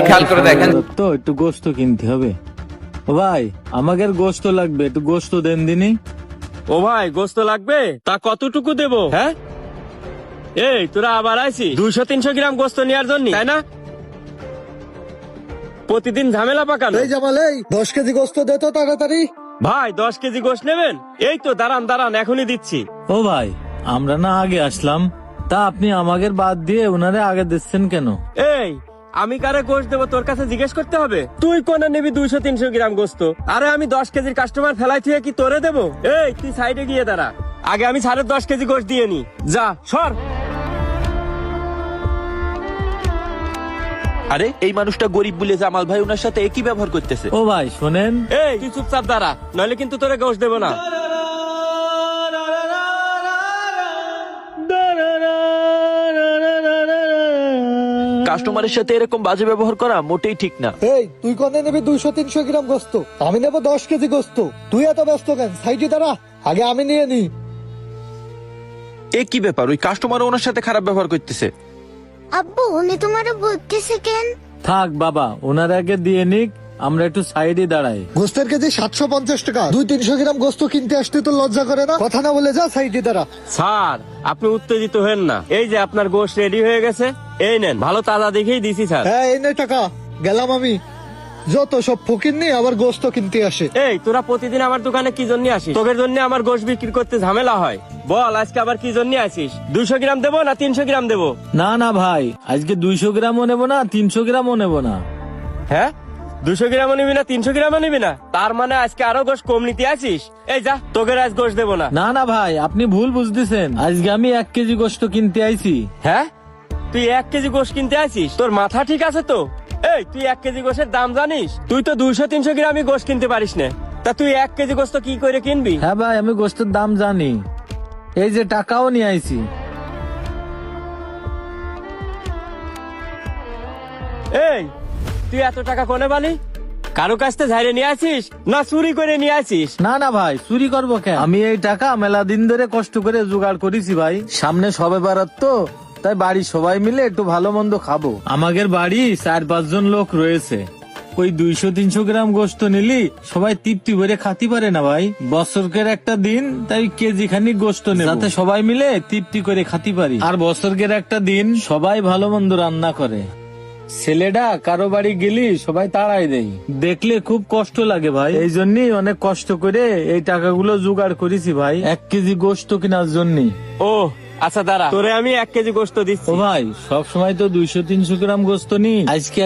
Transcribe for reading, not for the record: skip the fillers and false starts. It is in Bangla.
খেয়াল করে দেখেন তো একটু গোস্ত কিনতে হবে। ও ভাই, আমাদের গোস্ত লাগবে, একটু গোস্ত দেন দিনি। ও ভাই, গোস্ত লাগবে? তা কতটুকু দেবো? হ্যাঁ, এই তোরা আবার আইছি 200-300 গ্রাম গোস্ত নেওয়ার জন্য, তাই না? প্রতিদিন ঝামেলা পাকানো। এই জামাল, এই 10 কেজি গোস্ত দে তো তাড়াতাড়ি। ভাই 10 কেজি গোস্ত নেবেন? এই তো দাঁড়ান দাঁড়ান, এখনই দিচ্ছি। ও ভাই, আমরা না আগে আসলাম, তা আপনি আমাদের বাদ দিয়ে ওনারে আগে দিচ্ছেন কেন? এই, আমি কারে গোস্ত দেবো তোর কাছে জিজ্ঞেস করতে হবে? তুই কোনে নিবি 200-300 গ্রাম গোস্ত? আরে আমি 10 কেজির কাস্টমার ফেলাই থেকে কি তোরে দেবো? এই তুই সাইডে গিয়ে দাঁড়া, আগে আমি 10.5 কেজি গোস্ত দিয়ে নি। যা সর। আরে এই মানুষটা গরিব বলে জামাল ভাই ওনার সাথে একই ব্যবহার করতেছে। ও ভাই শোনেন, এই তুই চুপচাপ দাঁড়া, নইলে কিন্তু তোরে গোস্ত দেবো না। কাস্টমারের সাথে এরকম বাজে ব্যবহার করা মোটেই ঠিক না। এই তুই কোনে নিবি 200-300 গ্রাম গোস্ত? আমি নেবো 10 কেজি গোস্ত। তুই এত ব্যস্ত কেন? সাইডে দাঁড়া, আগে আমি নিয়ে নি। এ কি ব্যাপার, ওই কাস্টমার ওনার সাথে খারাপ ব্যবহার করতেছে। আব্বু উনি তোমার বলতেছে কেন? থাক বাবা, ওনার আগে দিয়ে নিক, আমরা একটু সাইডে দাঁড়াই। গোস্তের কেজি 750 টাকা। 200-300 গ্রাম গোস্ত কিনতে আসতে তো লজ্জা করে না? কথা না বলে যা সাইডে দাঁড়া। স্যার আপনি উত্তেজিত হেন না, এই যে আপনার গোস্ত রেডি হয়ে গেছে, এই নেন, ভালো তাজা দেখেই দিছি স্যার। হ্যাঁ, এই নে টাকা, গেলাম আমি। যত সব ফকির নিয়ে আবার গোস্ত কিনতে আসে। এই তোরা প্রতিদিন আমার দোকানে কি জন্য আসিস? তোদের জন্য আমার গোস্ত বিক্রি করতে ঝামেলা হয়। বল আজকে আবার কি জন্য আসিস? 200 গ্রাম দেবো না 300 গ্রাম দেবো? না না ভাই, আজকে 200 গ্রামও নেবো না, 300 গ্রামও নেবো না। হ্যাঁ, 200 গ্রামও নিবি না 300 গ্রামও নিবি না? তার মানে আজকে আরো গোস্ত কম নিতে আসিস? এই যা, তোকে আজ গোস্ত দেবো না। না না ভাই, আপনি ভুল বুঝতেছেন, আজকে আমি 1 কেজি গোস্ত কিনতে আইছি। হ্যাঁ, তুই 1 কেজি গোস্ত কিনতে আসিস? তোর মাথা ঠিক আছে তো? এই তুই 1 কেজি গোস্তের দাম জানিস? তুই তো 200-300 গ্রামই গোস্ত কিনতে পারিস না, তা তুই 1 কেজি গোস্ত কি করে কিনবি? হ্যাঁ ভাই, আমি গোস্তের দাম জানি, এই যে টাকাও নিয়ে আইছি। এই তুই এত টাকা কোনে বানি? কারো কাছ থেকে ঝাইরে নিয়ে আসিস না চুরি করে নিয়ে আসিস? না না ভাই, চুরি করবো কেন? আমি এই টাকা মেলা দিন ধরে কষ্ট করে জোগাড় করেছি ভাই। সামনে সবে বারাত তো, তাই বাড়ি সবাই মিলে একটু ভালো মন্দ খাবো। আমাদের বাড়ি 4-5 জন লোক রয়েছে, ওই 200-300 গ্রাম গোস্ত নিলি সবাই তৃপ্তি ভরে খাতে পারে না ভাই। বছরকের একটা দিন, তাই কেজি খানিক গোস্ত নেব, যাতে সবাই মিলে তৃপ্তি করে খাতে পারি। আর বছরকের একটা দিন সবাই ভালো মন্দ রান্না করে। ছেলেটা কারো বাড়ি গেলি সবাই তাড়াই দেয়, দেখলে খুব কষ্ট লাগে ভাই। এই জন্যই অনেক কষ্ট করে এই টাকাগুলো জোগাড় করেছি ভাই, 1 কেজি গোস্ত কেনার জন্য। ও আচ্ছা দাঁড়া, তোরে আমি 1 কেজি গোস্ত দিচ্ছি। ও ভাই, সব সময় তো 200-300 গ্রাম গোস্ত নি, আজকে